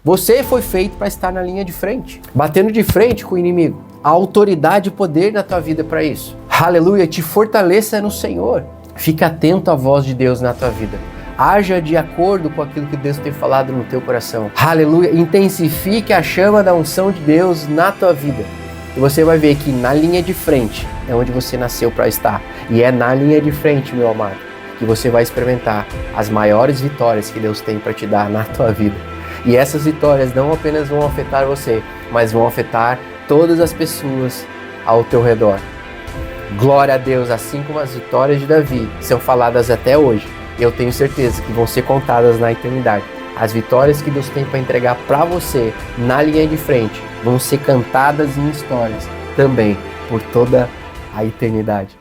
Você foi feito para estar na linha de frente, batendo de frente com o inimigo. A autoridade e poder na tua vida para isso. Aleluia, te fortaleça no Senhor. Fica atento à voz de Deus na tua vida. Haja de acordo com aquilo que Deus tem falado no teu coração. Aleluia, intensifique a chama da unção de Deus na tua vida. E você vai ver que na linha de frente é onde você nasceu para estar. E é na linha de frente, meu amado, que você vai experimentar as maiores vitórias que Deus tem para te dar na tua vida. E essas vitórias não apenas vão afetar você, mas vão afetar todas as pessoas ao teu redor. Glória a Deus, assim como as vitórias de Davi são faladas até hoje, eu tenho certeza que vão ser contadas na eternidade. As vitórias que Deus tem para entregar para você na linha de frente vão ser cantadas em histórias também por toda a eternidade.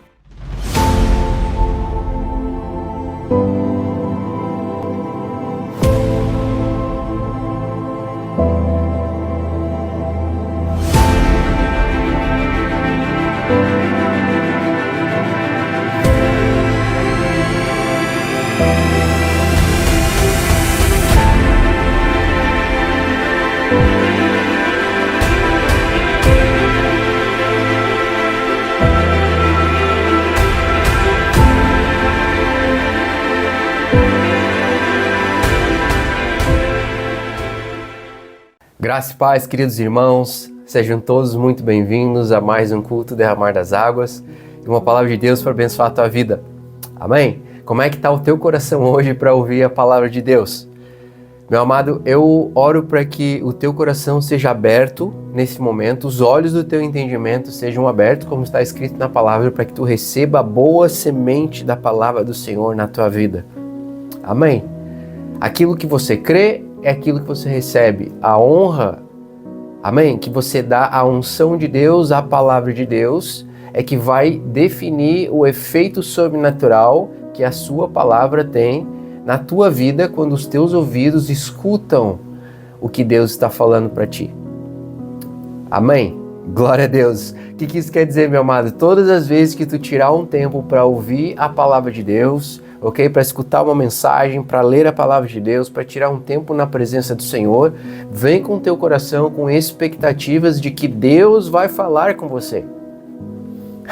Graça e paz, queridos irmãos, sejam todos muito bem-vindos a mais um culto Derramar das Águas e uma palavra de Deus para abençoar a tua vida. Amém? Como é que está o teu coração hoje para ouvir a palavra de Deus? Meu amado, eu oro para que o teu coração seja aberto nesse momento, os olhos do teu entendimento sejam abertos, como está escrito na palavra, para que tu receba a boa semente da palavra do Senhor na tua vida. Amém? Aquilo que você crê é aquilo que você recebe, a honra, amém? Que você dá a unção de Deus, a palavra de Deus, é que vai definir o efeito sobrenatural que a sua palavra tem na tua vida quando os teus ouvidos escutam o que Deus está falando para ti. Amém? Glória a Deus. O que isso quer dizer, meu amado? Todas as vezes que tu tirar um tempo para ouvir a palavra de Deus, ok? Para escutar uma mensagem, para ler a palavra de Deus, para tirar um tempo na presença do Senhor, vem com o teu coração com expectativas de que Deus vai falar com você.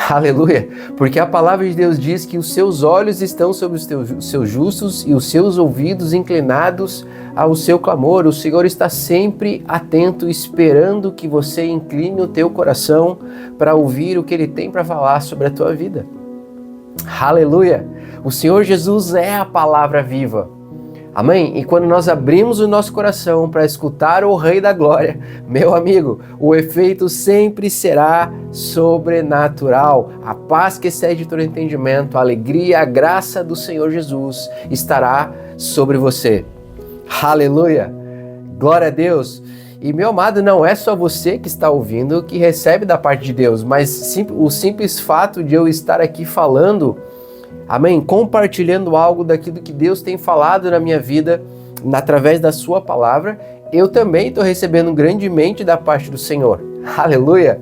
Aleluia! Porque a palavra de Deus diz que os seus olhos estão sobre os seus justos e os seus ouvidos inclinados ao seu clamor. O Senhor está sempre atento, esperando que você incline o teu coração para ouvir o que Ele tem para falar sobre a tua vida. Aleluia! O Senhor Jesus é a palavra viva. Amém? E quando nós abrimos o nosso coração para escutar o Rei da Glória, meu amigo, o efeito sempre será sobrenatural. A paz que excede todo entendimento, a alegria, a graça do Senhor Jesus estará sobre você. Aleluia! Glória a Deus! E meu amado, não é só você que está ouvindo que recebe da parte de Deus, mas o simples fato de eu estar aqui falando, amém, compartilhando algo daquilo que Deus tem falado na minha vida, através da sua palavra, eu também estou recebendo grandemente da parte do Senhor. Aleluia!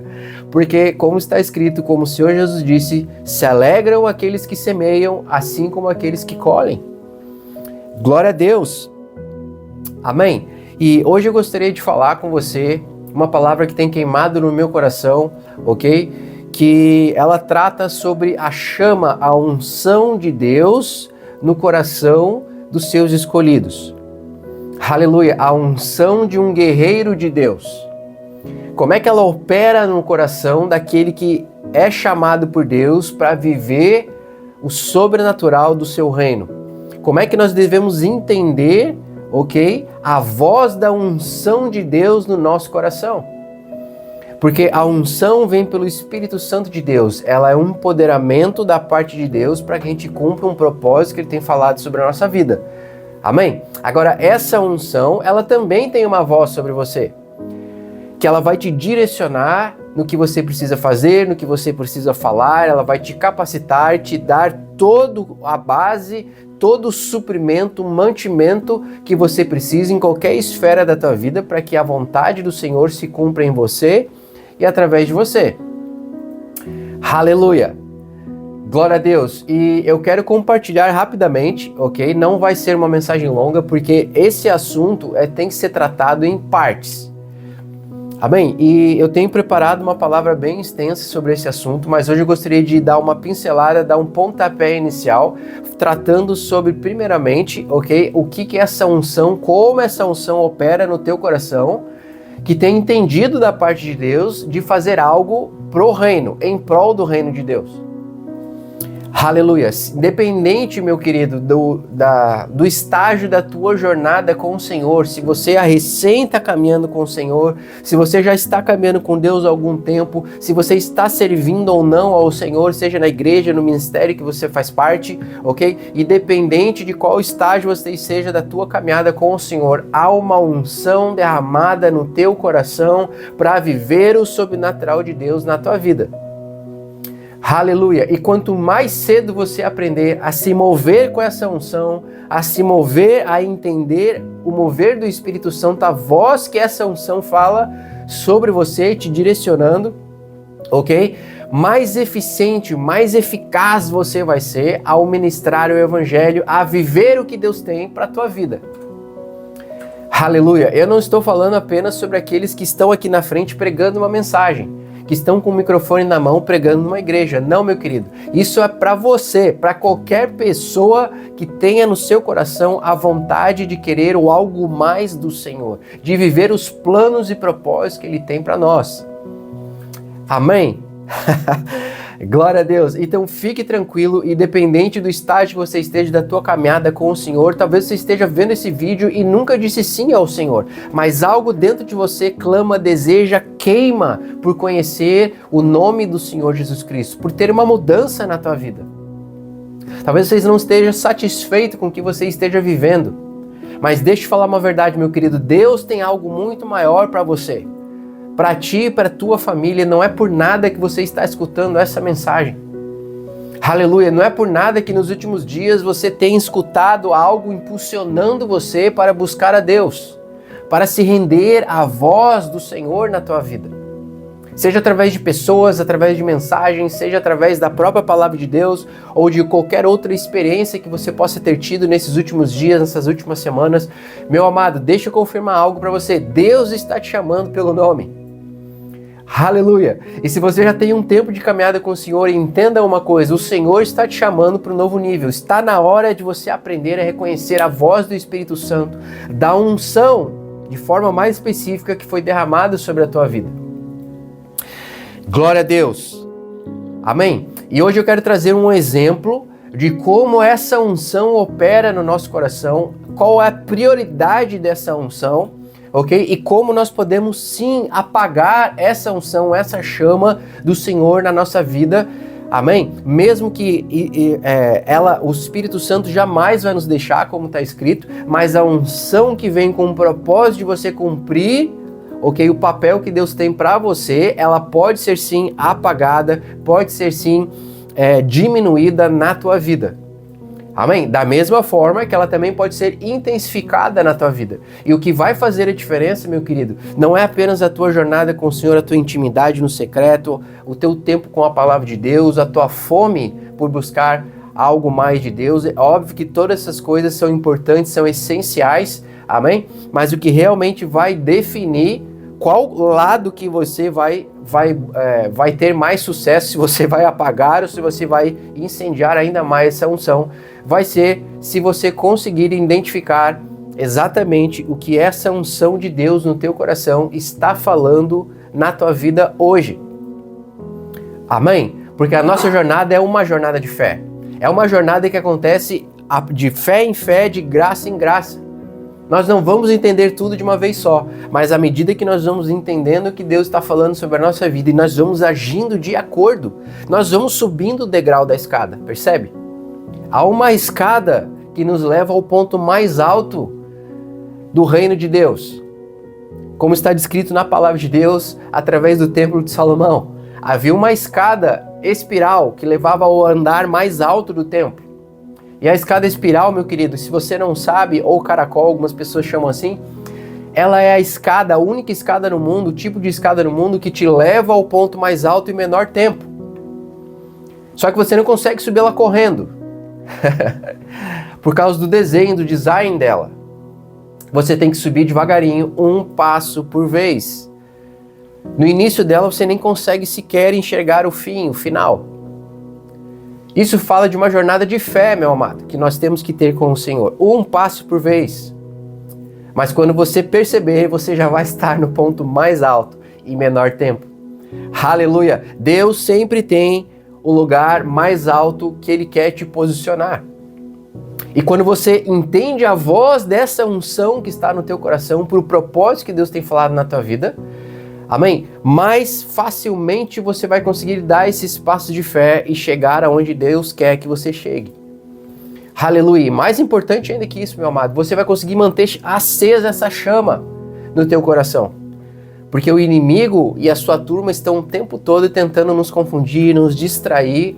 Porque, como está escrito, como o Senhor Jesus disse, se alegram aqueles que semeiam, assim como aqueles que colhem. Glória a Deus! Amém? E hoje eu gostaria de falar com você uma palavra que tem queimado no meu coração, ok? Que ela trata sobre a chama, a unção de Deus no coração dos seus escolhidos. Aleluia! A unção de um guerreiro de Deus. Como é que ela opera no coração daquele que é chamado por Deus para viver o sobrenatural do seu reino? Como é que nós devemos entender, ok, a voz da unção de Deus no nosso coração? Porque a unção vem pelo Espírito Santo de Deus. Ela é um empoderamento da parte de Deus para que a gente cumpra um propósito que Ele tem falado sobre a nossa vida. Amém? Agora, essa unção, ela também tem uma voz sobre você. Que ela vai te direcionar no que você precisa fazer, no que você precisa falar. Ela vai te capacitar, te dar toda a base, todo o suprimento, mantimento que você precisa em qualquer esfera da tua vida para que a vontade do Senhor se cumpra em você e através de você. Aleluia! Glória a Deus. E eu quero compartilhar rapidamente, ok? Não vai ser uma mensagem longa, porque esse assunto tem que ser tratado em partes. Amém? E eu tenho preparado uma palavra bem extensa sobre esse assunto, mas hoje eu gostaria de dar uma pincelada, dar um pontapé inicial, tratando sobre, primeiramente, ok? O que é essa unção, como essa unção opera no teu coração, que tem entendido da parte de Deus de fazer algo pro reino, em prol do reino de Deus. Aleluia. Independente, meu querido, do estágio da tua jornada com o Senhor, se você recém está caminhando com o Senhor, se você já está caminhando com Deus há algum tempo, se você está servindo ou não ao Senhor, seja na igreja, no ministério que você faz parte, ok? Independente de qual estágio você esteja da tua caminhada com o Senhor, há uma unção derramada no teu coração para viver o sobrenatural de Deus na tua vida. Aleluia! E quanto mais cedo você aprender a se mover com essa unção, a se mover, a entender o mover do Espírito Santo, a voz que essa unção fala sobre você, te direcionando, ok? Mais eficiente, mais eficaz você vai ser ao ministrar o Evangelho, a viver o que Deus tem para a tua vida. Aleluia! Eu não estou falando apenas sobre aqueles que estão aqui na frente pregando uma mensagem, que estão com o microfone na mão pregando numa igreja. Não, meu querido. Isso é para você, para qualquer pessoa que tenha no seu coração a vontade de querer o algo mais do Senhor, de viver os planos e propósitos que Ele tem para nós. Amém? Glória a Deus. Então fique tranquilo, independente do estágio que você esteja da tua caminhada com o Senhor, talvez você esteja vendo esse vídeo e nunca disse sim ao Senhor, mas algo dentro de você clama, deseja, queima por conhecer o nome do Senhor Jesus Cristo, por ter uma mudança na tua vida. Talvez você não esteja satisfeito com o que você esteja vivendo, mas deixa eu falar uma verdade, meu querido, Deus tem algo muito maior para você. Para ti e para tua família, não é por nada que você está escutando essa mensagem. Aleluia, não é por nada que nos últimos dias você tem escutado algo impulsionando você para buscar a Deus, para se render à voz do Senhor na tua vida. Seja através de pessoas, através de mensagens, seja através da própria palavra de Deus ou de qualquer outra experiência que você possa ter tido nesses últimos dias, nessas últimas semanas. Meu amado, deixa eu confirmar algo para você. Deus está te chamando pelo nome. Aleluia! E se você já tem um tempo de caminhada com o Senhor, entenda uma coisa, o Senhor está te chamando para um novo nível. Está na hora de você aprender a reconhecer a voz do Espírito Santo, da unção, de forma mais específica, que foi derramada sobre a tua vida. Glória a Deus! Amém? E hoje eu quero trazer um exemplo de como essa unção opera no nosso coração, qual é a prioridade dessa unção, ok? E como nós podemos sim apagar essa unção, essa chama do Senhor na nossa vida, amém? Mesmo que o Espírito Santo jamais vai nos deixar, como está escrito, mas a unção que vem com o propósito de você cumprir, ok? O papel que Deus tem para você, ela pode ser sim apagada, pode ser sim diminuída na tua vida. Amém? Da mesma forma que ela também pode ser intensificada na tua vida. E o que vai fazer a diferença, meu querido, não é apenas a tua jornada com o Senhor, a tua intimidade no secreto, o teu tempo com a palavra de Deus, a tua fome por buscar algo mais de Deus. É óbvio que todas essas coisas são importantes, são essenciais, amém? Mas o que realmente vai definir qual lado que você vai ter mais sucesso, se você vai apagar ou se você vai incendiar ainda mais essa unção, vai ser se você conseguir identificar exatamente o que essa unção de Deus no teu coração está falando na tua vida hoje. Amém? Porque a nossa jornada é uma jornada de fé. É uma jornada que acontece de fé em fé, de graça em graça. Nós não vamos entender tudo de uma vez só, mas à medida que nós vamos entendendo o que Deus está falando sobre a nossa vida e nós vamos agindo de acordo, nós vamos subindo o degrau da escada, percebe? Há uma escada que nos leva ao ponto mais alto do reino de Deus. Como está descrito na palavra de Deus, através do templo de Salomão, havia uma escada espiral que levava ao andar mais alto do templo. E a escada espiral, meu querido, se você não sabe, ou caracol, algumas pessoas chamam assim, ela é a escada, a única escada no mundo, o tipo de escada no mundo que te leva ao ponto mais alto em menor tempo. Só que você não consegue subir ela correndo. Por causa do desenho, do design dela. Você tem que subir devagarinho, um passo por vez. No início dela você nem consegue sequer enxergar o fim, o final. Isso fala de uma jornada de fé, meu amado, que nós temos que ter com o Senhor. Um passo por vez. Mas quando você perceber, você já vai estar no ponto mais alto em menor tempo. Aleluia! Deus sempre tem o lugar mais alto que Ele quer te posicionar. E quando você entende a voz dessa unção que está no teu coração, por o propósito que Deus tem falado na tua vida, amém? Mais facilmente você vai conseguir dar esses passos de fé e chegar aonde Deus quer que você chegue. Aleluia! E mais importante ainda que isso, meu amado, você vai conseguir manter acesa essa chama no teu coração. Porque o inimigo e a sua turma estão o tempo todo tentando nos confundir, nos distrair,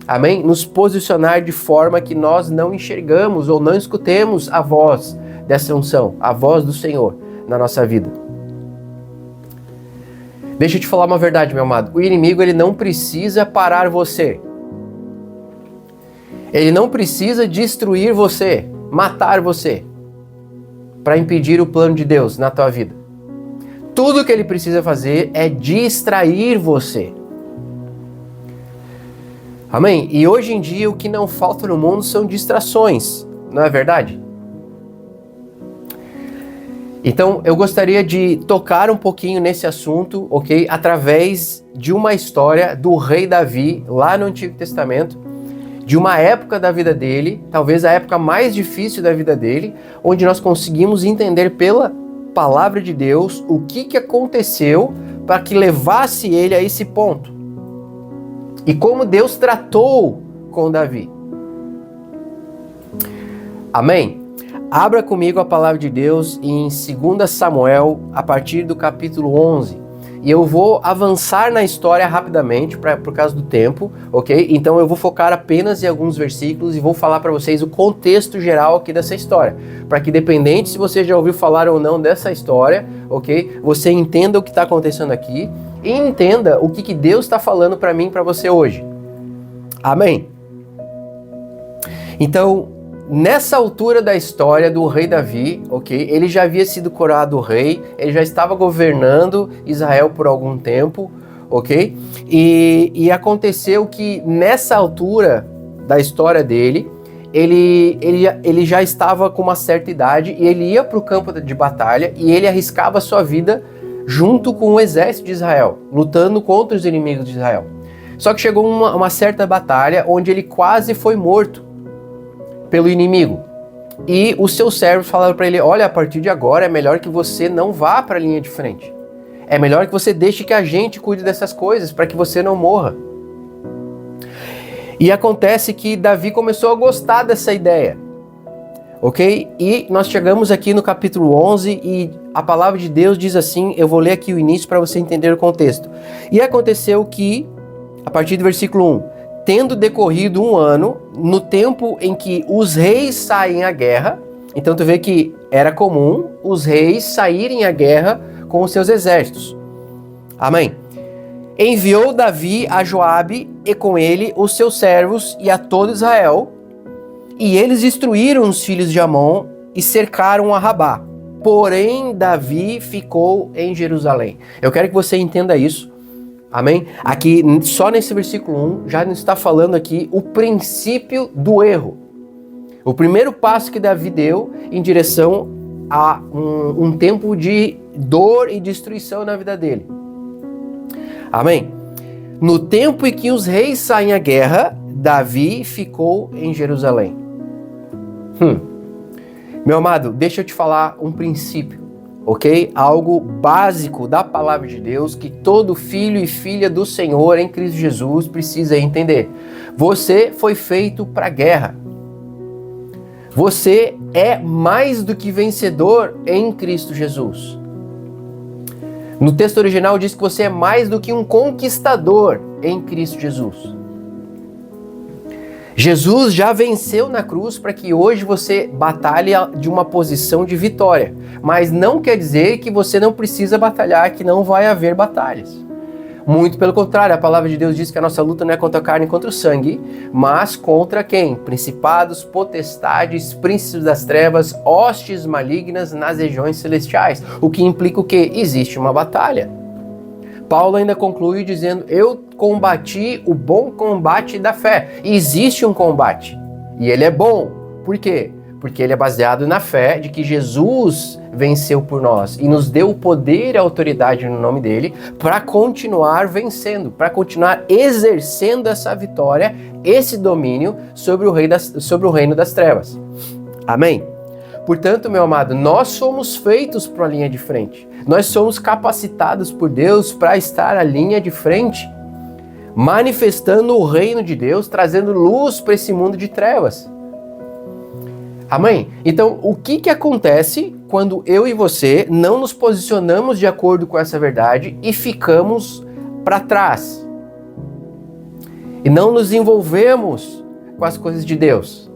amém? Nos posicionar de forma que nós não enxergamos ou não escutemos a voz dessa unção, a voz do Senhor na nossa vida. Deixa eu te falar uma verdade, meu amado. O inimigo, ele não precisa parar você. Ele não precisa destruir você, matar você, para impedir o plano de Deus na tua vida. Tudo que ele precisa fazer é distrair você. Amém? E hoje em dia o que não falta no mundo são distrações, não é verdade? Então eu gostaria de tocar um pouquinho nesse assunto, ok? Através de uma história do rei Davi, lá no Antigo Testamento, de uma época da vida dele, talvez a época mais difícil da vida dele, onde nós conseguimos entender pela palavra de Deus o que aconteceu para que levasse ele a esse ponto. E como Deus tratou com Davi. Amém? Abra comigo a palavra de Deus em 2 Samuel, a partir do capítulo 11. E eu vou avançar na história rapidamente, por causa do tempo, ok? Então eu vou focar apenas em alguns versículos e vou falar para vocês o contexto geral aqui dessa história. Para que, independente se você já ouviu falar ou não dessa história, ok? Você entenda o que está acontecendo aqui e entenda o que Deus está falando para mim e para você hoje. Amém? Então, nessa altura da história do rei Davi, ok? Ele já havia sido coroado rei, ele já estava governando Israel por algum tempo, ok? E aconteceu que nessa altura da história dele, ele já estava com uma certa idade e ele ia para o campo de batalha e ele arriscava a sua vida junto com o exército de Israel, lutando contra os inimigos de Israel. Só que chegou uma certa batalha onde ele quase foi morto pelo inimigo. E os seus servos falaram para ele: olha, a partir de agora é melhor que você não vá para a linha de frente. É melhor que você deixe que a gente cuide dessas coisas para que você não morra. E acontece que Davi começou a gostar dessa ideia. Ok? E nós chegamos aqui no capítulo 11 e a palavra de Deus diz assim, eu vou ler aqui o início para você entender o contexto. E aconteceu que, a partir do versículo 1, tendo decorrido um ano, no tempo em que os reis saem à guerra, então tu vê que era comum os reis saírem à guerra com os seus exércitos. Amém? Enviou Davi a Joabe e com ele os seus servos e a todo Israel, e eles destruíram os filhos de Amon e cercaram a Rabá. Porém, Davi ficou em Jerusalém. Eu quero que você entenda isso. Amém? Aqui, só nesse versículo 1, já nos está falando aqui o princípio do erro. O primeiro passo que Davi deu em direção a um tempo de dor e destruição na vida dele. Amém? No tempo em que os reis saem à guerra, Davi ficou em Jerusalém. Meu amado, deixa eu te falar um princípio, ok? Algo básico da palavra de Deus que todo filho e filha do Senhor em Cristo Jesus precisa entender. Você foi feito para a guerra. Você é mais do que vencedor em Cristo Jesus. No texto original diz que você é mais do que um conquistador em Cristo Jesus. Jesus já venceu na cruz para que hoje você batalhe de uma posição de vitória. Mas não quer dizer que você não precisa batalhar, que não vai haver batalhas. Muito pelo contrário, a palavra de Deus diz que a nossa luta não é contra a carne e contra o sangue, mas contra quem? Principados, potestades, príncipes das trevas, hostes malignas nas regiões celestiais. O que implica o quê? Existe uma batalha. Paulo ainda conclui dizendo: eu combati o bom combate da fé. E existe um combate. E ele é bom. Por quê? Porque ele é baseado na fé de que Jesus venceu por nós e nos deu o poder e a autoridade no nome dele para continuar vencendo, para continuar exercendo essa vitória, esse domínio sobre o reino das trevas. Amém? Portanto, meu amado, nós somos feitos para a linha de frente. Nós somos capacitados por Deus para estar à linha de frente, manifestando o reino de Deus, trazendo luz para esse mundo de trevas. Amém? Então, o que acontece quando eu e você não nos posicionamos de acordo com essa verdade e ficamos para trás? E não nos envolvemos com as coisas de Deus?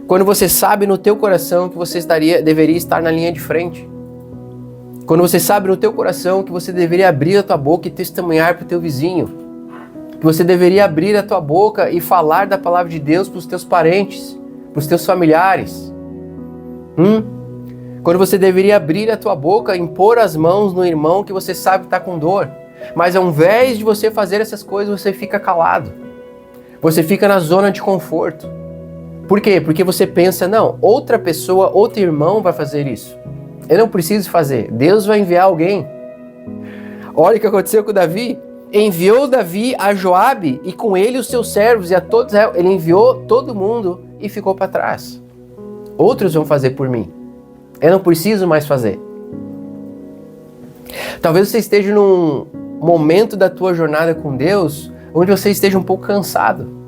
Quando você sabe no teu coração que você deveria estar na linha de frente. Quando você sabe no teu coração que você deveria abrir a tua boca e testemunhar para o teu vizinho. Que você deveria abrir a tua boca e falar da palavra de Deus para os teus parentes, para os teus familiares. Quando você deveria abrir a tua boca e impor as mãos no irmão que você sabe que está com dor. Mas ao invés de você fazer essas coisas, você fica calado. Você fica na zona de conforto. Por quê? Porque você pensa, não, outra pessoa, outro irmão vai fazer isso. Eu não preciso fazer. Deus vai enviar alguém. Olha o que aconteceu com Davi. Enviou Davi a Joabe e com ele os seus servos e a todos. Ele enviou todo mundo e ficou para trás. Outros vão fazer por mim. Eu não preciso mais fazer. Talvez você esteja num momento da tua jornada com Deus onde você esteja um pouco cansado.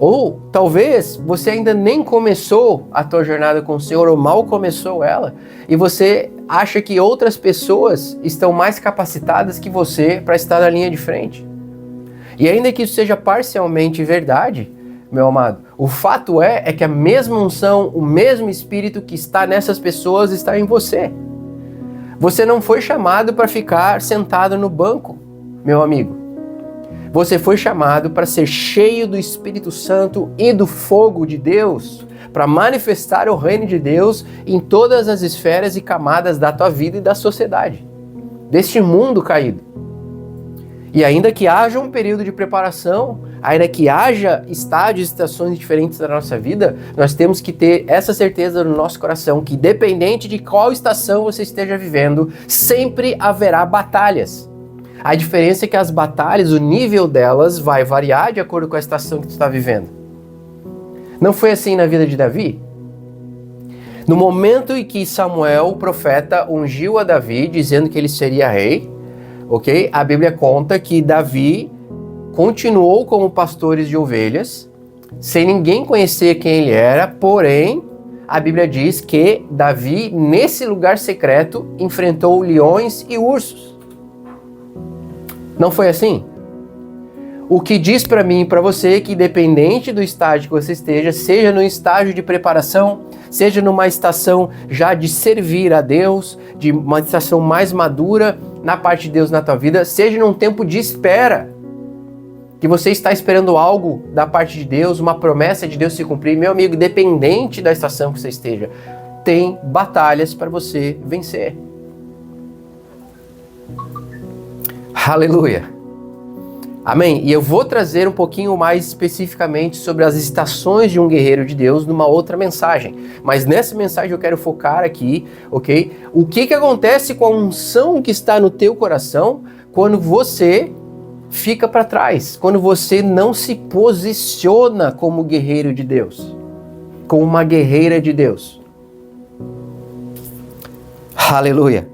Ou talvez você ainda nem começou a tua jornada com o Senhor ou mal começou ela e você acha que outras pessoas estão mais capacitadas que você para estar na linha de frente. E ainda que isso seja parcialmente verdade, meu amado, o fato é que a mesma unção, o mesmo Espírito que está nessas pessoas está em você. Você não foi chamado para ficar sentado no banco, meu amigo. Você foi chamado para ser cheio do Espírito Santo e do fogo de Deus, para manifestar o reino de Deus em todas as esferas e camadas da tua vida e da sociedade, deste mundo caído. E ainda que haja um período de preparação, ainda que haja estágios e estações diferentes da nossa vida, nós temos que ter essa certeza no nosso coração que, independente de qual estação você esteja vivendo, sempre haverá batalhas. A diferença é que as batalhas, o nível delas vai variar de acordo com a estação que tu está vivendo. Não foi assim na vida de Davi? No momento em que Samuel, o profeta, ungiu a Davi, dizendo que ele seria rei, ok? A Bíblia conta que Davi continuou como pastores de ovelhas, sem ninguém conhecer quem ele era, porém, a Bíblia diz que Davi, nesse lugar secreto, enfrentou leões e ursos. Não foi assim? O que diz para mim e para você que, independente do estágio que você esteja, seja no estágio de preparação, seja numa estação já de servir a Deus, de uma estação mais madura na parte de Deus na tua vida, seja num tempo de espera, que você está esperando algo da parte de Deus, uma promessa de Deus se cumprir, meu amigo, independente da estação que você esteja, tem batalhas para você vencer. Aleluia! Amém? E eu vou trazer um pouquinho mais especificamente sobre as estações de um guerreiro de Deus numa outra mensagem. Mas nessa mensagem eu quero focar aqui, ok? O que acontece com a unção que está no teu coração quando você fica para trás, quando você não se posiciona como guerreiro de Deus, como uma guerreira de Deus. Aleluia!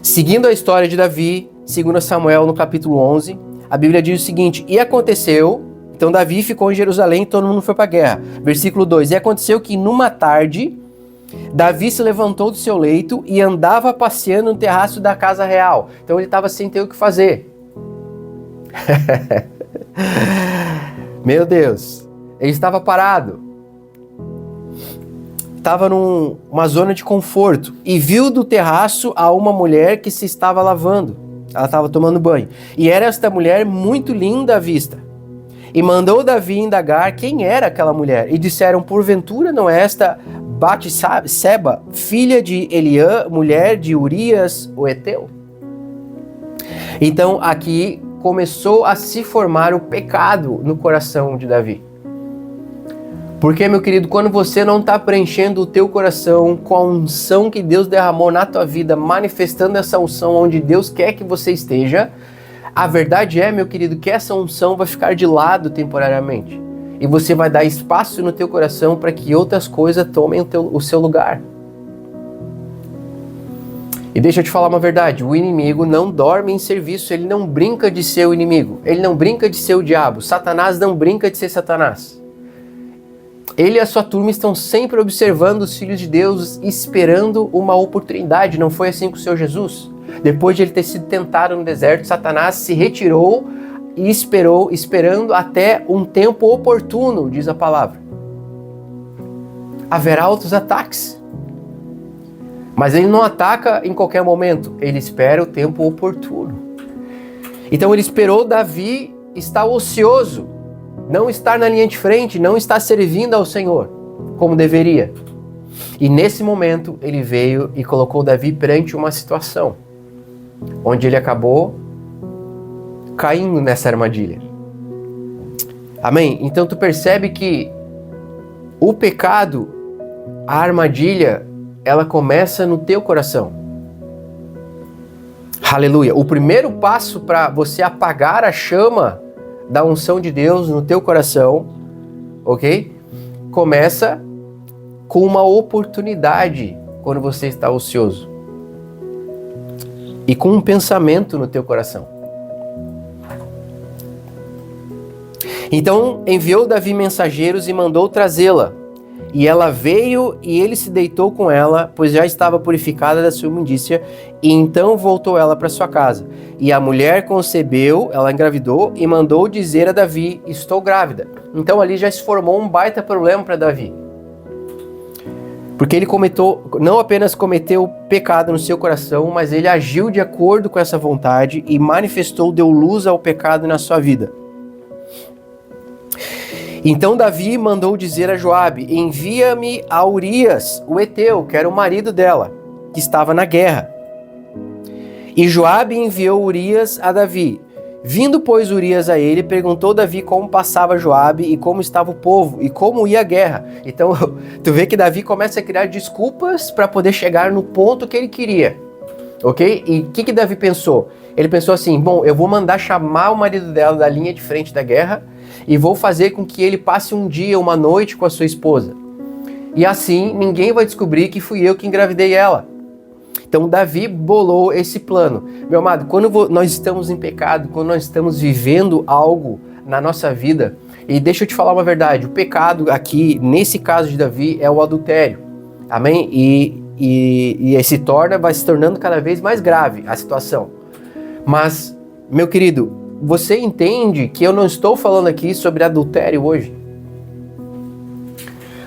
Seguindo a história de Davi, 2 Samuel no capítulo 11, a Bíblia diz o seguinte: e aconteceu, então Davi ficou em Jerusalém e todo mundo foi para a guerra. Versículo 2, e aconteceu que numa tarde, Davi se levantou do seu leito e andava passeando no terraço da casa real. Então ele estava sem ter o que fazer. Meu Deus, ele estava parado. Estava numa zona de conforto e viu do terraço a uma mulher que se estava lavando. Ela estava tomando banho. E era esta mulher muito linda à vista. E mandou Davi indagar quem era aquela mulher. E disseram, porventura não é esta Batseba, filha de Eliã, mulher de Urias, o Heteu? Então aqui começou a se formar o pecado no coração de Davi. Porque, meu querido, quando você não está preenchendo o teu coração com a unção que Deus derramou na tua vida, manifestando essa unção onde Deus quer que você esteja, a verdade é, meu querido, que essa unção vai ficar de lado temporariamente. E você vai dar espaço no teu coração para que outras coisas tomem o seu lugar. E deixa eu te falar uma verdade, o inimigo não dorme em serviço, ele não brinca de ser o inimigo, ele não brinca de ser o diabo, Satanás não brinca de ser Satanás. Ele e a sua turma estão sempre observando os filhos de Deus, esperando uma oportunidade. Não foi assim com o Senhor Jesus? Depois de ele ter sido tentado no deserto, Satanás se retirou e esperou, esperando até um tempo oportuno, diz a palavra. Haverá outros ataques. Mas ele não ataca em qualquer momento, ele espera o tempo oportuno. Então ele esperou Davi estar ocioso, não estar na linha de frente, não estar servindo ao Senhor como deveria. E nesse momento ele veio e colocou Davi perante uma situação onde ele acabou caindo nessa armadilha. Amém? Então tu percebe que o pecado, a armadilha, ela começa no teu coração. Aleluia! O primeiro passo para você apagar a chama da unção de Deus no teu coração, ok? Começa com uma oportunidade quando você está ocioso. E com um pensamento no teu coração. Então enviou Davi mensageiros e mandou trazê-la. E ela veio e ele se deitou com ela, pois já estava purificada da sua imundícia, e então voltou ela para sua casa. E a mulher concebeu, ela engravidou, e mandou dizer a Davi, estou grávida. Então ali já se formou um baita problema para Davi. Porque ele não apenas cometeu pecado no seu coração, mas ele agiu de acordo com essa vontade e manifestou, deu luz ao pecado na sua vida. Então Davi mandou dizer a Joabe, envia-me a Urias, o Heteu, que era o marido dela, que estava na guerra. E Joabe enviou Urias a Davi. Vindo, pois, Urias a ele, perguntou Davi como passava Joabe e como estava o povo e como ia a guerra. Então, tu vê que Davi começa a criar desculpas para poder chegar no ponto que ele queria. Ok? E o que Davi pensou? Ele pensou assim, bom, eu vou mandar chamar o marido dela da linha de frente da guerra e vou fazer com que ele passe um dia, uma noite com a sua esposa. E assim, ninguém vai descobrir que fui eu que engravidei ela. Então, Davi bolou esse plano. Meu amado, quando nós estamos em pecado, quando nós estamos vivendo algo na nossa vida, e deixa eu te falar uma verdade, o pecado aqui, nesse caso de Davi, é o adultério. Amém? E vai se tornando cada vez mais grave a situação. Mas, meu querido, você entende que eu não estou falando aqui sobre adultério hoje?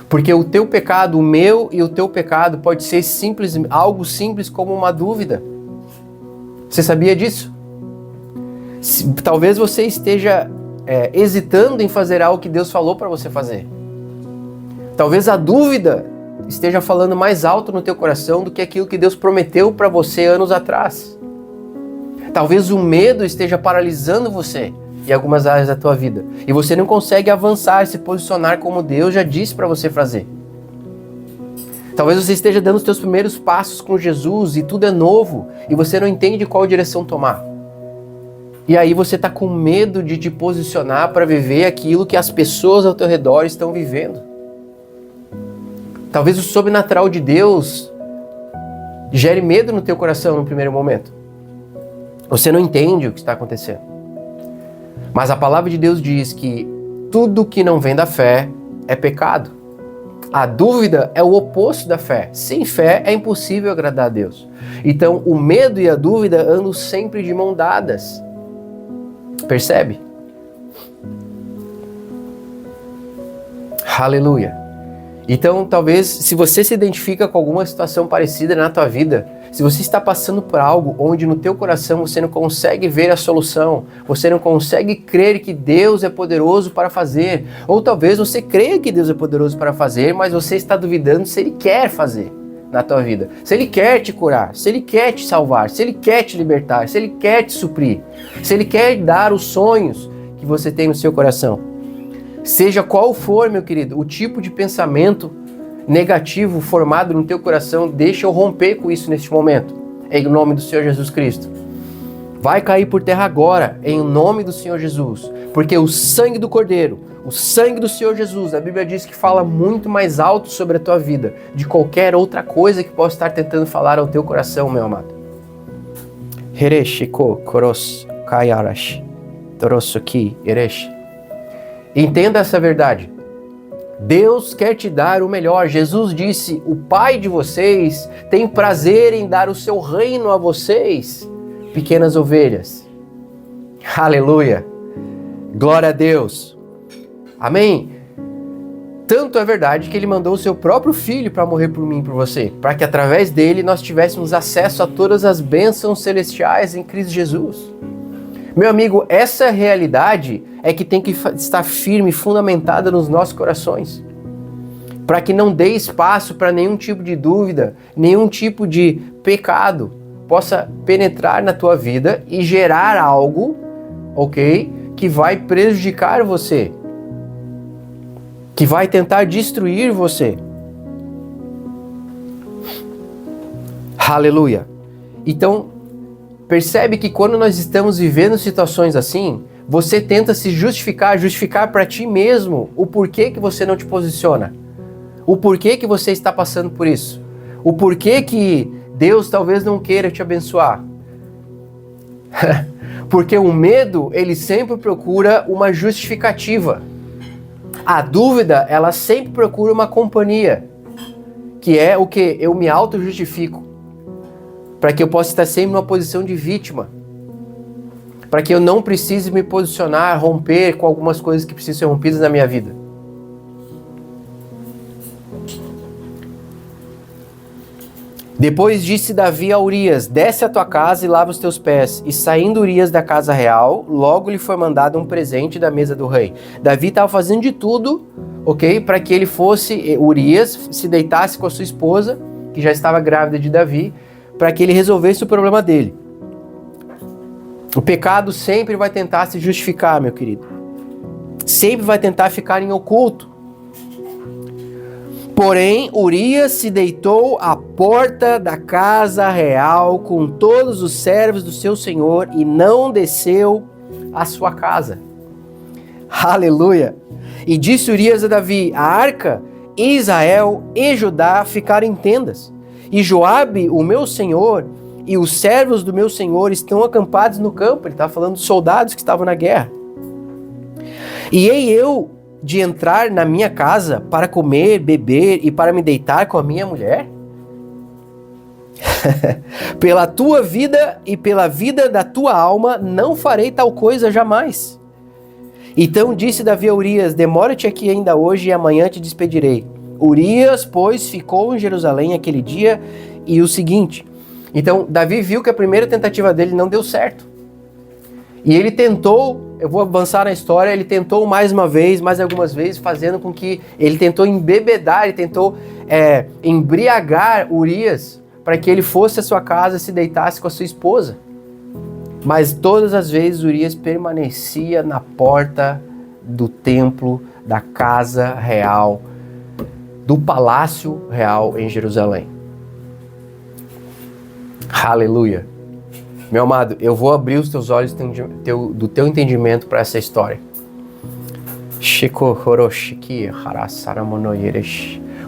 Porque o teu pecado, o meu e o teu pecado pode ser algo simples como uma dúvida. Você sabia disso? Talvez você esteja hesitando em fazer algo que Deus falou para você fazer. Talvez a dúvida esteja falando mais alto no teu coração do que aquilo que Deus prometeu para você anos atrás. Talvez o medo esteja paralisando você em algumas áreas da tua vida. E você não consegue avançar, se posicionar como Deus já disse para você fazer. Talvez você esteja dando os teus primeiros passos com Jesus e tudo é novo e você não entende qual direção tomar. E aí você está com medo de te posicionar para viver aquilo que as pessoas ao teu redor estão vivendo. Talvez o sobrenatural de Deus gere medo no teu coração no primeiro momento. Você não entende o que está acontecendo. Mas a palavra de Deus diz que tudo que não vem da fé é pecado. A dúvida é o oposto da fé. Sem fé é impossível agradar a Deus. Então o medo e a dúvida andam sempre de mão dadas. Percebe? Aleluia. Então, talvez, se você se identifica com alguma situação parecida na tua vida, se você está passando por algo onde no teu coração você não consegue ver a solução, você não consegue crer que Deus é poderoso para fazer, ou talvez você creia que Deus é poderoso para fazer, mas você está duvidando se Ele quer fazer na tua vida, se Ele quer te curar, se Ele quer te salvar, se Ele quer te libertar, se Ele quer te suprir, se Ele quer dar os sonhos que você tem no seu coração. Seja qual for, meu querido, o tipo de pensamento negativo formado no teu coração, deixa eu romper com isso neste momento, em nome do Senhor Jesus Cristo. Vai cair por terra agora, em nome do Senhor Jesus, porque o sangue do Cordeiro, o sangue do Senhor Jesus, a Bíblia diz que fala muito mais alto sobre a tua vida, de qualquer outra coisa que possa estar tentando falar ao teu coração, meu amado. Hereshiko koros kayarash torosuki eresh. Entenda essa verdade. Deus quer te dar o melhor. Jesus disse: o Pai de vocês tem prazer em dar o seu reino a vocês, pequenas ovelhas. Aleluia. Glória a Deus. Amém. Tanto é verdade que Ele mandou o seu próprio Filho para morrer por mim e por você, para que através dele nós tivéssemos acesso a todas as bênçãos celestiais em Cristo Jesus. Meu amigo, essa realidade é que tem que estar firme, fundamentada nos nossos corações, para que não dê espaço para nenhum tipo de dúvida, nenhum tipo de pecado possa penetrar na tua vida e gerar algo, ok, que vai prejudicar você, que vai tentar destruir você. Aleluia. Então, percebe que quando nós estamos vivendo situações assim, você tenta se justificar para ti mesmo o porquê que você não te posiciona, o porquê que você está passando por isso, o porquê que Deus talvez não queira te abençoar. Porque o medo, ele sempre procura uma justificativa. A dúvida, ela sempre procura uma companhia, que é o que? Eu me auto-justifico, para que eu possa estar sempre numa posição de vítima, para que eu não precise me posicionar, romper com algumas coisas que precisam ser rompidas na minha vida. Depois disse Davi a Urias: desce a tua casa e lava os teus pés. E saindo Urias da casa real, logo lhe foi mandado um presente da mesa do rei. Davi estava fazendo de tudo, ok, para que ele fosse, Urias se deitasse com a sua esposa, que já estava grávida de Davi, para que ele resolvesse o problema dele. O pecado sempre vai tentar se justificar, meu querido. Sempre vai tentar ficar em oculto. Porém, Urias se deitou à porta da casa real com todos os servos do seu senhor e não desceu à sua casa. Aleluia! E disse Urias a Davi: a arca, Israel e Judá ficaram em tendas, e Joabe, o meu senhor, e os servos do meu senhor estão acampados no campo. Ele está falando dos soldados que estavam na guerra. E hei eu de entrar na minha casa para comer, beber e para me deitar com a minha mulher? Pela tua vida e pela vida da tua alma, não farei tal coisa jamais. Então disse Davi a Urias: demora-te aqui ainda hoje e amanhã te despedirei. Urias, pois, ficou em Jerusalém aquele dia. E o seguinte, então Davi viu que a primeira tentativa dele não deu certo. E ele tentou, eu vou avançar na história, ele tentou mais uma vez, mais algumas vezes, fazendo com que ele tentou embebedar, ele tentou embriagar Urias para que ele fosse à sua casa e se deitasse com a sua esposa. Mas todas as vezes Urias permanecia na porta do templo, da casa real, do palácio real em Jerusalém. Aleluia. Meu amado, eu vou abrir os teus olhos do teu entendimento para essa história.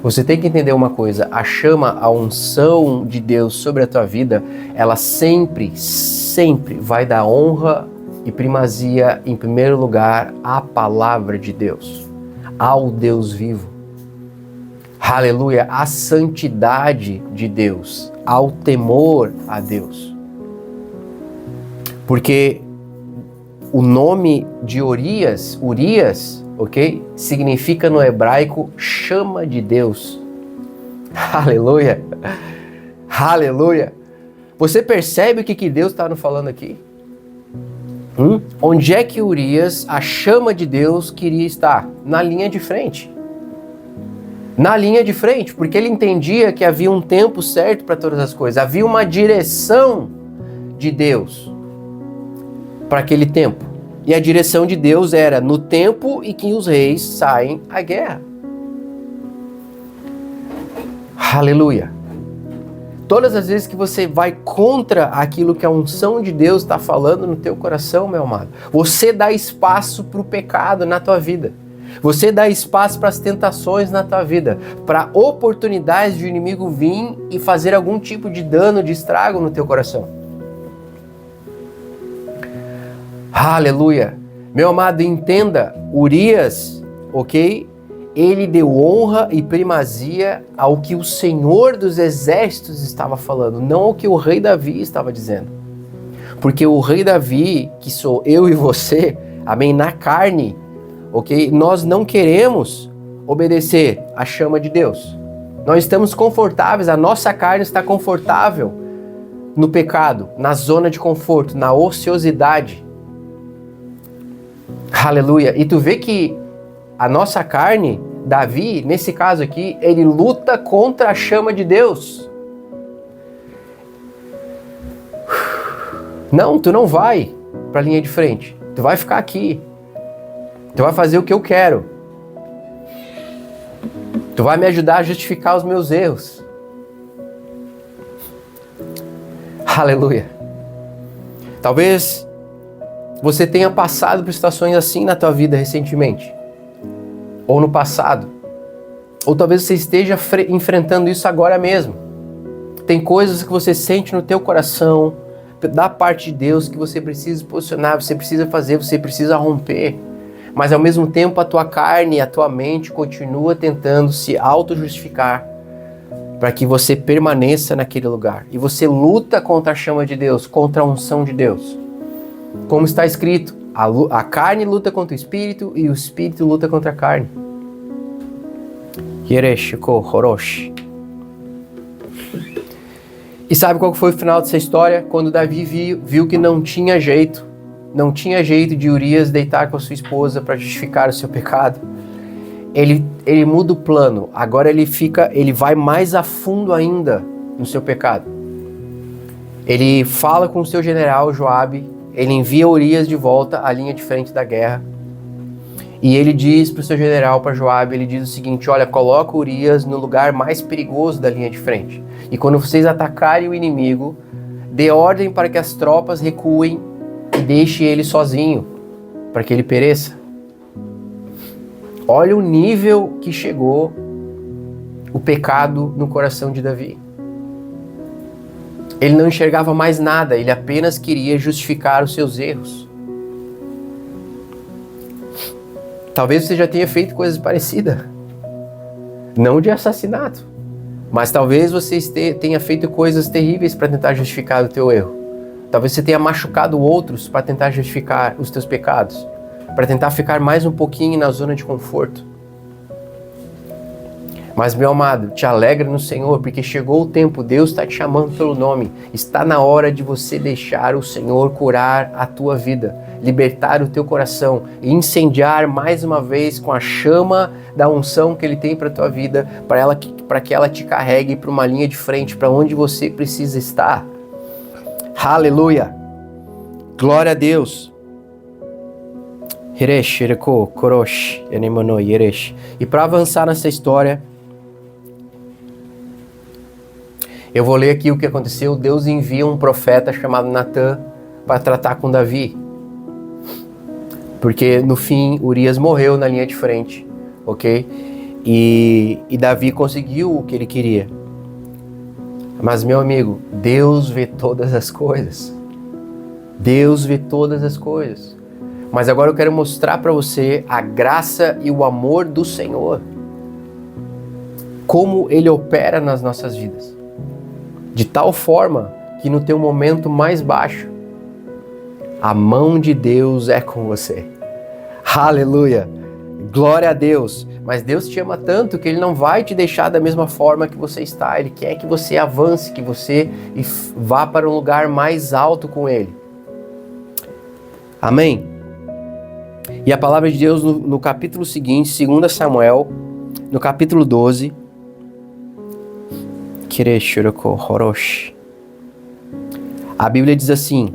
Você tem que entender uma coisa: a chama, a unção de Deus sobre a tua vida, ela sempre vai dar honra e primazia, em primeiro lugar, à palavra de Deus, ao Deus vivo. Aleluia, à santidade de Deus, ao temor a Deus. Porque o nome de Urias, ok? Significa no hebraico chama de Deus. Aleluia! Aleluia! Você percebe o que Deus está nos falando aqui? Onde é que Urias, a chama de Deus, queria estar? Na linha de frente. Na linha de frente, porque ele entendia que havia um tempo certo para todas as coisas. Havia uma direção de Deus para aquele tempo. E a direção de Deus era no tempo em que os reis saem à guerra. Aleluia! Todas as vezes que você vai contra aquilo que a unção de Deus está falando no teu coração, meu amado, você dá espaço para o pecado na tua vida. Você dá espaço para as tentações na tua vida, para oportunidades de o inimigo vir e fazer algum tipo de dano, de estrago no teu coração. Aleluia! Meu amado, entenda, Urias, ok? Ele deu honra e primazia ao que o Senhor dos Exércitos estava falando, não ao que o rei Davi estava dizendo. Porque o rei Davi, que sou eu e você, amém, na carne, ok? Nós não queremos obedecer à chama de Deus. Nós estamos confortáveis, a nossa carne está confortável no pecado, na zona de conforto, na ociosidade. Aleluia! E tu vê que a nossa carne, Davi, nesse caso aqui, ele luta contra a chama de Deus. Não, tu não vai para a linha de frente. Tu vai ficar aqui. Tu vai fazer o que eu quero. Tu vai me ajudar a justificar os meus erros. Aleluia. Talvez você tenha passado por situações assim na tua vida recentemente. Ou no passado. Ou talvez você esteja enfrentando isso agora mesmo. Tem coisas que você sente no teu coração, da parte de Deus, que você precisa posicionar, você precisa fazer, você precisa romper. Mas ao mesmo tempo a tua carne e a tua mente continua tentando se auto-justificar para que você permaneça naquele lugar. E você luta contra a chama de Deus, contra a unção de Deus. Como está escrito, a carne luta contra o espírito e o espírito luta contra a carne. E sabe qual foi o final dessa história? Quando Davi viu que não tinha jeito de Urias deitar com a sua esposa para justificar o seu pecado. Ele muda o plano. Agora ele vai mais a fundo ainda no seu pecado. Ele fala com o seu general Joabe. Ele envia Urias de volta à linha de frente da guerra. E ele diz para o seu general, para Joabe, ele diz o seguinte: olha, coloca Urias no lugar mais perigoso da linha de frente. E quando vocês atacarem o inimigo, dê ordem para que as tropas recuem e deixe ele sozinho, para que ele pereça. Olha o nível que chegou o pecado no coração de Davi. Ele não enxergava mais nada, ele apenas queria justificar os seus erros. Talvez você já tenha feito coisas parecidas. Não de assassinato, mas talvez você tenha feito coisas terríveis para tentar justificar o teu erro. Talvez você tenha machucado outros para tentar justificar os teus pecados, para tentar ficar mais um pouquinho na zona de conforto. Mas, meu amado, te alegra no Senhor, porque chegou o tempo, Deus está te chamando pelo nome. Está na hora de você deixar o Senhor curar a tua vida, libertar o teu coração e incendiar mais uma vez com a chama da unção que Ele tem para a tua vida, para que ela te carregue para uma linha de frente, para onde você precisa estar. Aleluia! Glória a Deus! E para avançar nessa história, eu vou ler aqui o que aconteceu. Deus envia um profeta chamado Natã para tratar com Davi. Porque no fim, Urias morreu na linha de frente, ok? E Davi conseguiu o que ele queria. Mas, meu amigo, Deus vê todas as coisas. Deus vê todas as coisas. Mas agora eu quero mostrar para você a graça e o amor do Senhor. Como Ele opera nas nossas vidas. De tal forma que no teu momento mais baixo, a mão de Deus é com você. Aleluia! Glória a Deus. Mas Deus te ama tanto que Ele não vai te deixar da mesma forma que você está. Ele quer que você avance, que você vá para um lugar mais alto com Ele. Amém? E a palavra de Deus no capítulo seguinte, 2 Samuel, no capítulo 12, a Bíblia diz assim: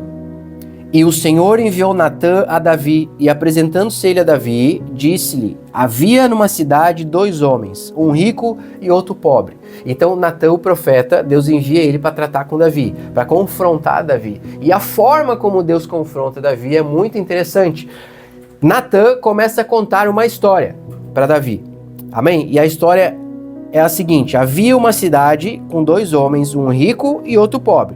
e o Senhor enviou Natã a Davi, e apresentando-se ele a Davi, disse-lhe: havia numa cidade 2 homens, um rico e outro pobre. Então Natã, o profeta, Deus envia ele para tratar com Davi, para confrontar Davi. E a forma como Deus confronta Davi é muito interessante. Natã começa a contar uma história para Davi. Amém? E a história é a seguinte: havia uma cidade com 2 homens, um rico e outro pobre.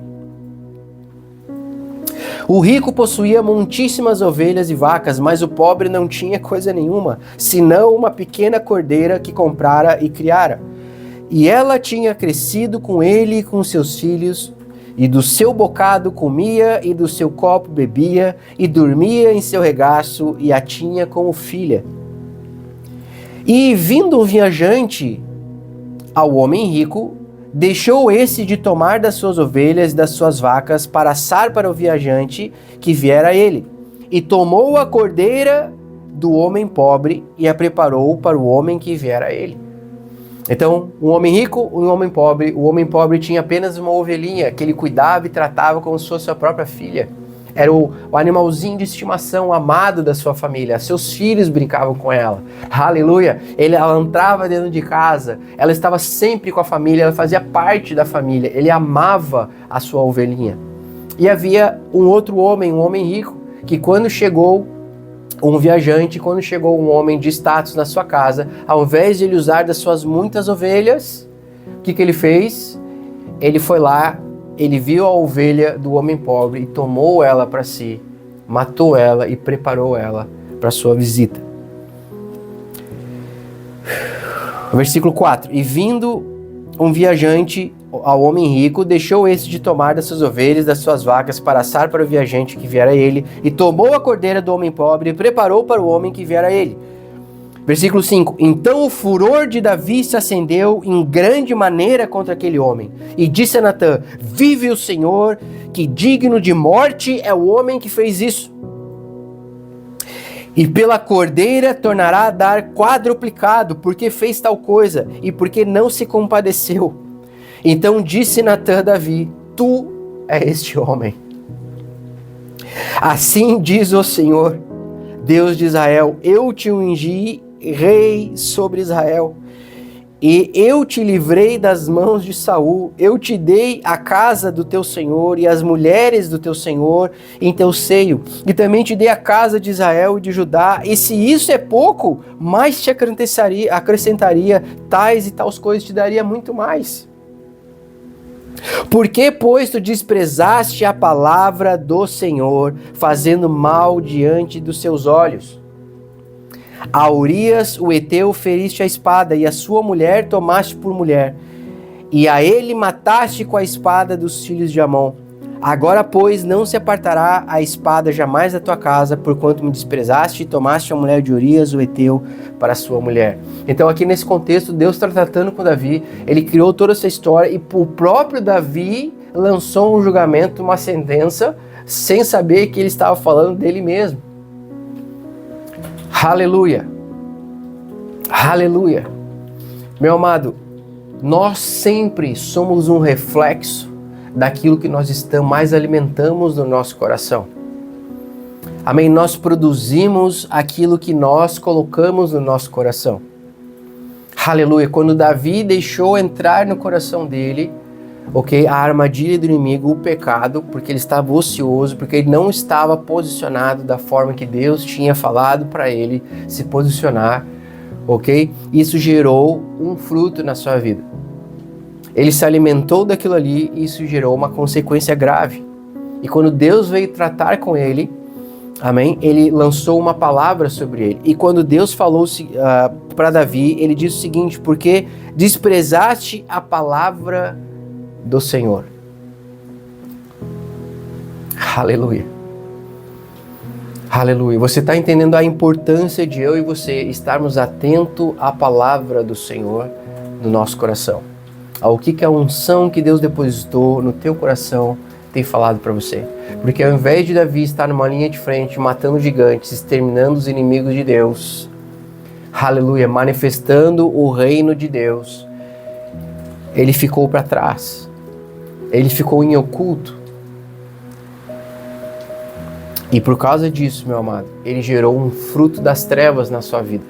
O rico possuía muitíssimas ovelhas e vacas, mas o pobre não tinha coisa nenhuma, senão uma pequena cordeira que comprara e criara. E ela tinha crescido com ele e com seus filhos, e do seu bocado comia, e do seu copo bebia, e dormia em seu regaço, e a tinha como filha. E vindo um viajante ao homem rico, deixou esse de tomar das suas ovelhas e das suas vacas para assar para o viajante que viera a ele. E tomou a cordeira do homem pobre e a preparou para o homem que viera a ele. Então, um homem rico e um homem pobre. O homem pobre tinha apenas uma ovelhinha que ele cuidava e tratava como se fosse sua própria filha. Era o animalzinho de estimação amado da sua família. Seus filhos brincavam com ela. Aleluia! Ela entrava dentro de casa. Ela estava sempre com a família. Ela fazia parte da família. Ele amava a sua ovelhinha. E havia um outro homem, um homem rico, que quando chegou um viajante, quando chegou um homem de status na sua casa, ao invés de ele usar das suas muitas ovelhas, o que ele fez? Ele foi lá, ele viu a ovelha do homem pobre e tomou ela para si, matou ela e preparou ela para sua visita. Versículo 4. E vindo um viajante ao homem rico, deixou esse de tomar das suas ovelhas, das suas vacas, para assar para o viajante que viera a ele, e tomou a cordeira do homem pobre e preparou para o homem que viera a ele. Versículo 5. Então o furor de Davi se acendeu em grande maneira contra aquele homem, e disse a Natã: vive o Senhor, que digno de morte é o homem que fez isso. E pela cordeira tornará a dar quadruplicado, porque fez tal coisa, e porque não se compadeceu. Então disse Natã a Davi: tu é este homem. Assim diz o Senhor, Deus de Israel: eu te ungi rei sobre Israel, e eu te livrei das mãos de Saul. Eu te dei a casa do teu senhor e as mulheres do teu senhor em teu seio, e também te dei a casa de Israel e de Judá. E se isso é pouco, mais te acrescentaria tais e tais coisas, te daria muito mais. Por que, pois, tu desprezaste a palavra do Senhor, fazendo mal diante dos seus olhos? A Urias, o Heteu, feriste a espada, e a sua mulher tomaste por mulher, e a ele mataste com a espada dos filhos de Amon. Agora, pois, não se apartará a espada jamais da tua casa, porquanto me desprezaste e tomaste a mulher de Urias, o Heteu, para a sua mulher. Então, aqui nesse contexto, Deus está tratando com Davi, ele criou toda essa história, e o próprio Davi lançou um julgamento, uma sentença, sem saber que ele estava falando dele mesmo. Aleluia! Aleluia! Meu amado, nós sempre somos um reflexo daquilo que nós mais alimentamos no nosso coração. Amém? Nós produzimos aquilo que nós colocamos no nosso coração. Aleluia! Quando Davi deixou entrar no coração dele, a armadilha do inimigo, o pecado, porque ele estava ocioso, porque ele não estava posicionado da forma que Deus tinha falado para ele se posicionar, Isso gerou um fruto na sua vida. Ele se alimentou daquilo ali e isso gerou uma consequência grave. E quando Deus veio tratar com ele, amém, ele lançou uma palavra sobre ele. E quando Deus falou para Davi, ele disse o seguinte: porque desprezaste a palavra do Senhor. Aleluia. Aleluia. Você está entendendo a importância de eu e você estarmos atentos à palavra do Senhor no nosso coração? Ao que a unção que Deus depositou no teu coração tem falado para você? Porque ao invés de Davi estar numa linha de frente, matando gigantes, exterminando os inimigos de Deus, aleluia, manifestando o reino de Deus, ele ficou para trás. Ele ficou em oculto. E por causa disso, meu amado, ele gerou um fruto das trevas na sua vida.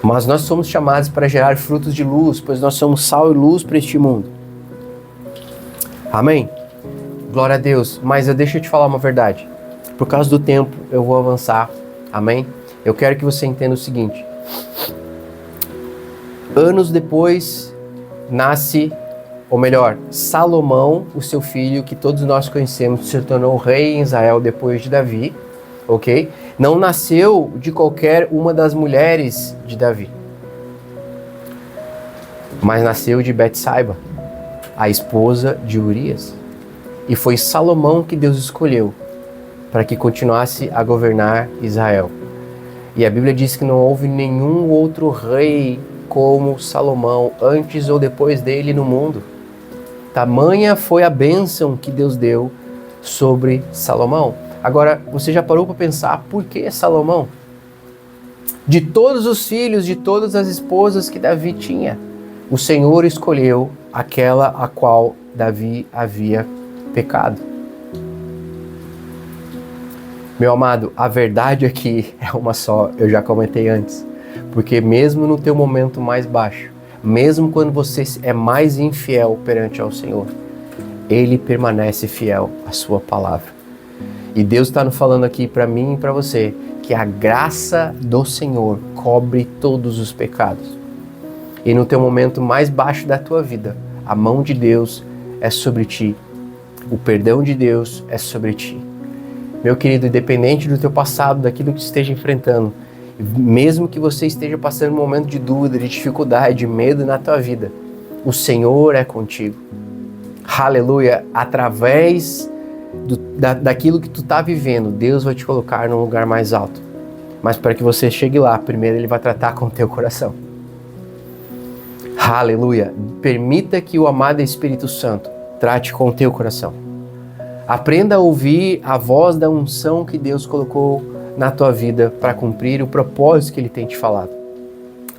Mas nós somos chamados para gerar frutos de luz, pois nós somos sal e luz para este mundo. Amém? Glória a Deus. Mas deixa eu te falar uma verdade. Por causa do tempo, eu vou avançar. Amém? Eu quero que você entenda o seguinte. Anos depois, nasce, ou melhor, Salomão, o seu filho, que todos nós conhecemos, se tornou rei em Israel depois de Davi, ok? Não nasceu de qualquer uma das mulheres de Davi, mas nasceu de Betsaiba, a esposa de Urias. E foi Salomão que Deus escolheu para que continuasse a governar Israel. E a Bíblia diz que não houve nenhum outro rei como Salomão, antes ou depois dele no mundo. Tamanha foi a bênção que Deus deu sobre Salomão. Agora, você já parou para pensar por que Salomão? De todos os filhos, de todas as esposas que Davi tinha, o Senhor escolheu aquela a qual Davi havia pecado. Meu amado, a verdade aqui é uma só, eu já comentei antes. Porque mesmo no teu momento mais baixo, mesmo quando você é mais infiel perante ao Senhor, Ele permanece fiel à sua palavra. E Deus está nos falando aqui para mim e para você que a graça do Senhor cobre todos os pecados. E no teu momento mais baixo da tua vida, a mão de Deus é sobre ti. O perdão de Deus é sobre ti. Meu querido, independente do teu passado, daquilo que esteja enfrentando, mesmo que você esteja passando um momento de dúvida, de dificuldade, de medo na tua vida, o Senhor é contigo. Aleluia! Através daquilo que tu está vivendo, Deus vai te colocar num lugar mais alto. Mas para que você chegue lá, primeiro Ele vai tratar com o teu coração. Aleluia! Permita que o amado Espírito Santo trate com o teu coração. Aprenda a ouvir a voz da unção que Deus colocou na tua vida para cumprir o propósito que Ele tem te falado.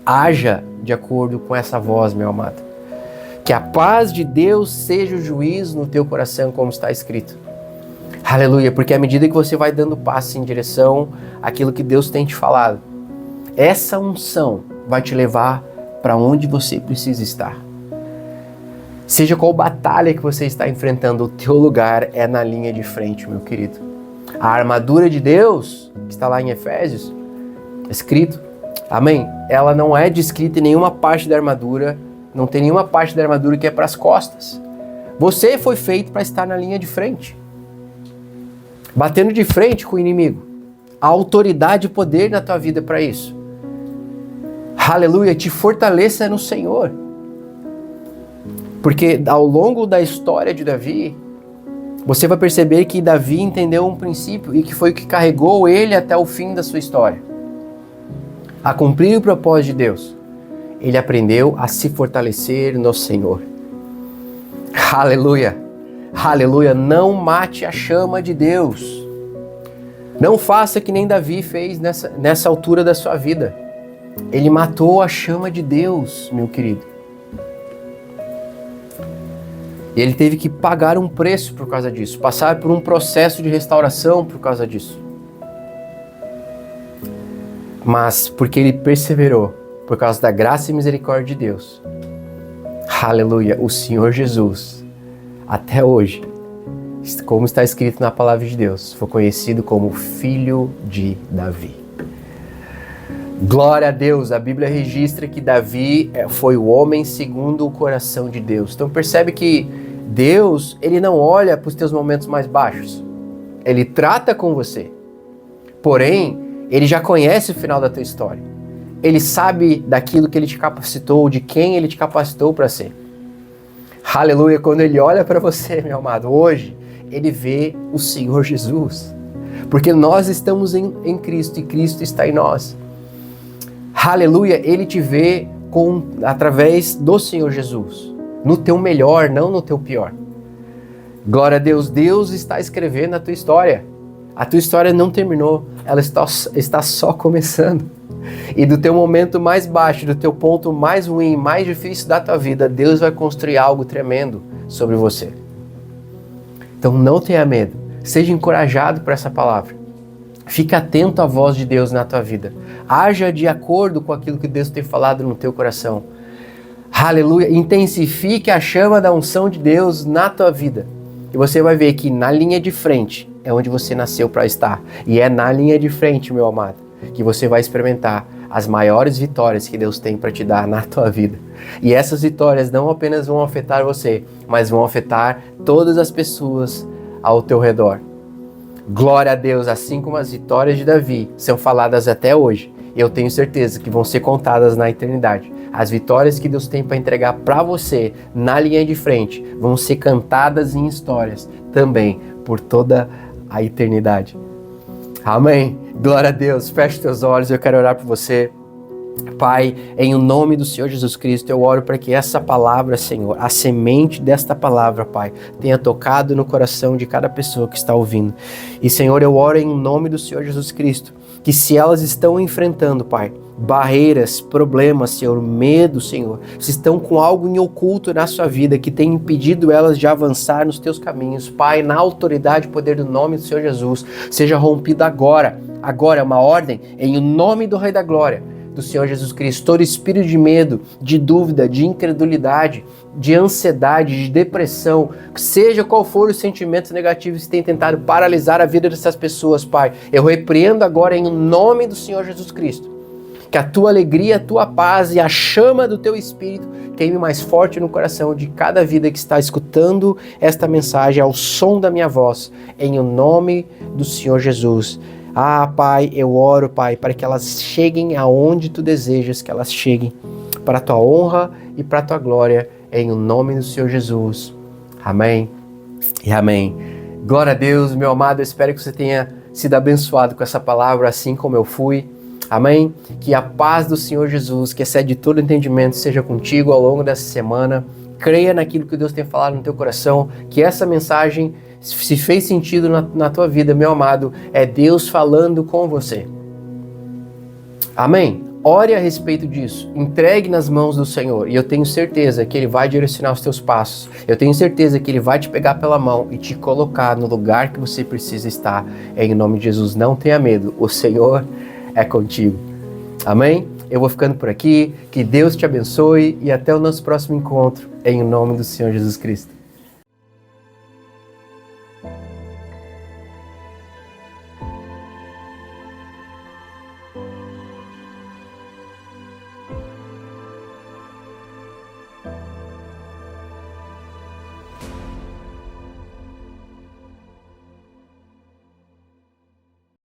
Haja de acordo com essa voz, meu amado. Que a paz de Deus seja o juízo no teu coração, como está escrito. Aleluia, porque à medida que você vai dando passo em direção àquilo que Deus tem te falado, essa unção vai te levar para onde você precisa estar. Seja qual batalha que você está enfrentando, o teu lugar é na linha de frente, meu querido. A armadura de Deus, que está lá em Efésios, escrito, amém? Ela não é descrita em nenhuma parte da armadura, não tem nenhuma parte da armadura que é para as costas. Você foi feito para estar na linha de frente, batendo de frente com o inimigo. A autoridade e poder na tua vida para isso. Aleluia, te fortaleça no Senhor. Porque ao longo da história de Davi, você vai perceber que Davi entendeu um princípio e que foi o que carregou ele até o fim da sua história. A cumprir o propósito de Deus. Ele aprendeu a se fortalecer no Senhor. Aleluia! Aleluia! Não mate a chama de Deus. Não faça que nem Davi fez nessa altura da sua vida. Ele matou a chama de Deus, meu querido. E ele teve que pagar um preço por causa disso, passar por um processo de restauração por causa disso. Mas porque ele perseverou, por causa da graça e misericórdia de Deus, aleluia, o Senhor Jesus, até hoje, como está escrito na palavra de Deus, foi conhecido como Filho de Davi. Glória a Deus, a Bíblia registra que Davi foi o homem segundo o coração de Deus. Então percebe que Deus, Ele não olha para os teus momentos mais baixos. Ele trata com você. Porém, Ele já conhece o final da tua história. Ele sabe daquilo que Ele te capacitou, de quem Ele te capacitou para ser. Aleluia, quando Ele olha para você, meu amado, hoje, Ele vê o Senhor Jesus. Porque nós estamos em Cristo e Cristo está em nós. Aleluia, Ele te vê através do Senhor Jesus, no teu melhor, não no teu pior. Glória a Deus, Deus está escrevendo a tua história. A tua história não terminou, ela está só começando. E do teu momento mais baixo, do teu ponto mais ruim, mais difícil da tua vida, Deus vai construir algo tremendo sobre você. Então não tenha medo, seja encorajado por essa palavra. Fique atento à voz de Deus na tua vida. Haja de acordo com aquilo que Deus tem falado no teu coração. Aleluia, intensifique a chama da unção de Deus na tua vida. E você vai ver que na linha de frente é onde você nasceu para estar. E é na linha de frente, meu amado, que você vai experimentar as maiores vitórias que Deus tem para te dar na tua vida. E essas vitórias não apenas vão afetar você, mas vão afetar todas as pessoas ao teu redor. Glória a Deus, assim como as vitórias de Davi são faladas até hoje, eu tenho certeza que vão ser contadas na eternidade. As vitórias que Deus tem para entregar para você na linha de frente vão ser cantadas em histórias também por toda a eternidade. Amém. Glória a Deus. Feche teus olhos, eu quero orar por você. Pai, em o nome do Senhor Jesus Cristo, eu oro para que essa palavra, Senhor, a semente desta palavra, Pai, tenha tocado no coração de cada pessoa que está ouvindo. E, Senhor, eu oro em nome do Senhor Jesus Cristo, que se elas estão enfrentando, Pai, barreiras, problemas, Senhor, medo, Senhor, se estão com algo em oculto na sua vida que tem impedido elas de avançar nos teus caminhos, Pai, na autoridade e poder do nome do Senhor Jesus, seja rompido agora. Agora é uma ordem, em o nome do Rei da Glória, do Senhor Jesus Cristo. Todo espírito de medo, de dúvida, de incredulidade, de ansiedade, de depressão, seja qual for os sentimentos negativos que têm tentado paralisar a vida dessas pessoas, Pai, eu repreendo agora em nome do Senhor Jesus Cristo. Que a tua alegria, a tua paz e a chama do teu Espírito queime mais forte no coração de cada vida que está escutando esta mensagem ao som da minha voz, em o nome do Senhor Jesus. Ah, Pai, eu oro, Pai, para que elas cheguem aonde Tu desejas que elas cheguem, para a Tua honra e para a Tua glória, em o nome do Senhor Jesus. Amém e amém. Glória a Deus, meu amado, eu espero que você tenha sido abençoado com essa palavra, assim como eu fui. Amém? Que a paz do Senhor Jesus, que excede todo entendimento, seja contigo ao longo dessa semana. Creia naquilo que Deus tem falado no teu coração, que essa mensagem, se fez sentido na tua vida, meu amado, é Deus falando com você. Amém? Ore a respeito disso, entregue nas mãos do Senhor e eu tenho certeza que Ele vai direcionar os teus passos. Eu tenho certeza que Ele vai te pegar pela mão e te colocar no lugar que você precisa estar. Em nome de Jesus, não tenha medo, o Senhor é contigo. Amém? Eu vou ficando por aqui, que Deus te abençoe e até o nosso próximo encontro, em nome do Senhor Jesus Cristo.